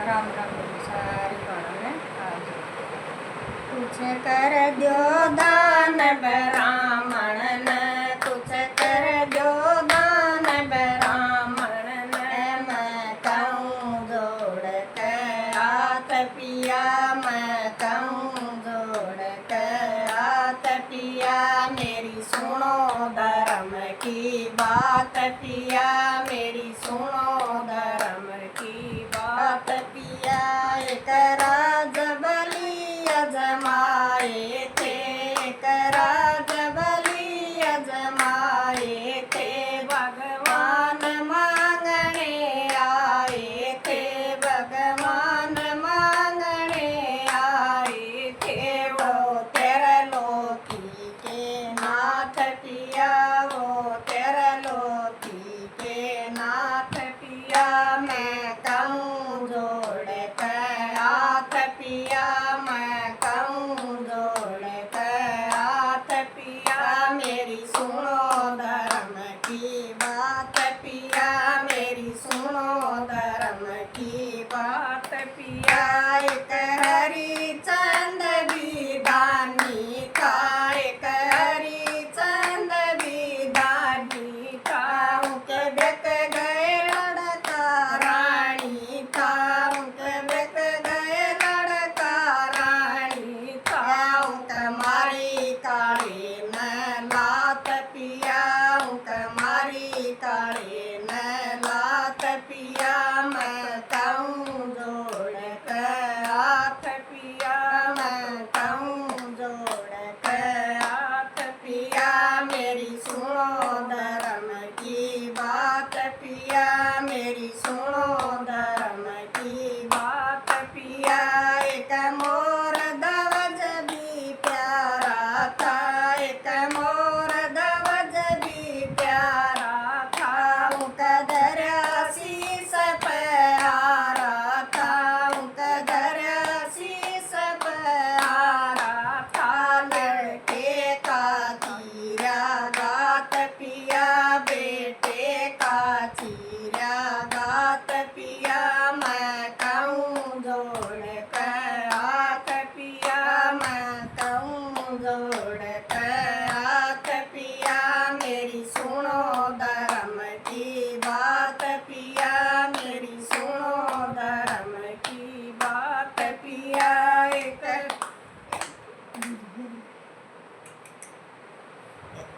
राम राम सारी बाणों ने आज कुछ कर दो दान ब्राह्मण ने, कुछ कर दो दान ब्राह्मण ने। मैं कहूँ जोड़ के हाथ पिया, मैं कहूँ जोड़ के हाथ पिया, मेरी सुनो धर्म की बात पिया, मेरी सुनो धर्म की बात पिया। एक राज बलि अजमाए थे, एक राज बलि अजमाए थे, भगवान मांगने आए थे, भगवान मांगने आए थे। वो तेरे लोकी के नाथ पिया, वो तेरे लोकी के नाथ पिया। मैं कहूँ जोड़ के हाथ पिया, मैं कहूँ जोड़ के हाथ पिया, मेरी सुनो धर्म की बात पिया, मेरी सुनो धर्म की बात पिया। एक हरिचंद विधानी का, एक हरिचंद विधानी का, उनके बेक गए लड़का रानी था, उनके बेक गए लड़का रानी था। उनके मारी काली ने लात पिया, उनके मारी काली ने लात पिया। मैं कहूँ जोड़ के हाथ पिया, मैं कहूँ जोड़ के हाथ पिया, मेरी सुनो धर्म की बात पिया, मेरी सुनो धर्म की बात पिया। एक मोर ध्वज भी प्यारा था, एक मोर ध्वज भी प्यारा था, उनका दरिया शीस पे हारा था, उनका दरिया शीस पे हारा था। लड़के का चीरा गात पिया, बेटे का चीरा गात पिया। मैं कहूँ जोड़ के हाथ पिया, मैं कहूँ जोड़ के हाथ पिया, मेरी सुनो धर्म की बात पिया, मेरी सुनो धर्म की बात पिया। एक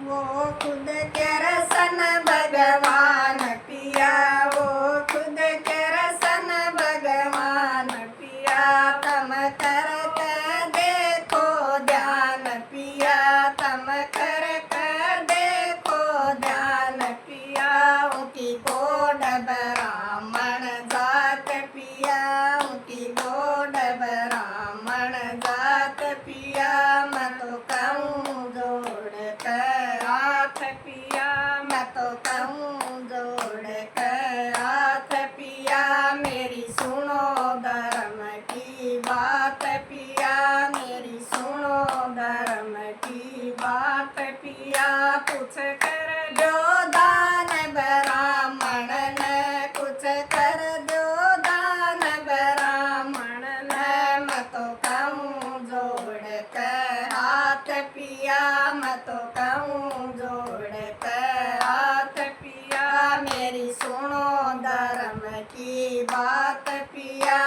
वो खुद के रसन भगवान पिया, वो खुद के रसन भगवान पिया। तम कर के देखो ध्यान पिया, तम कर के देखो ध्यान पिया। उनकी गोड ब्राह्मण जात पिया, उनकी गोड ब्राह्मण जात पिया। मैं तो कहूँ जोड़ के हाथ पिया, मैं तो कहूँ जोड़ के हाथ पिया, मेरी सुनो धर्म की बात पिया, मेरी सुनो धर्म की बात पिया। कुछ कर दो दान ब्राह्मण ने, कुछ कर दो दान ब्राह्मण ने। मैं तो कहूँ जोड़ के हाथ पिया, मैं तो कहूँ जोड़ के हाथ पिया, मेरी सुनो धर्म की बात पिया,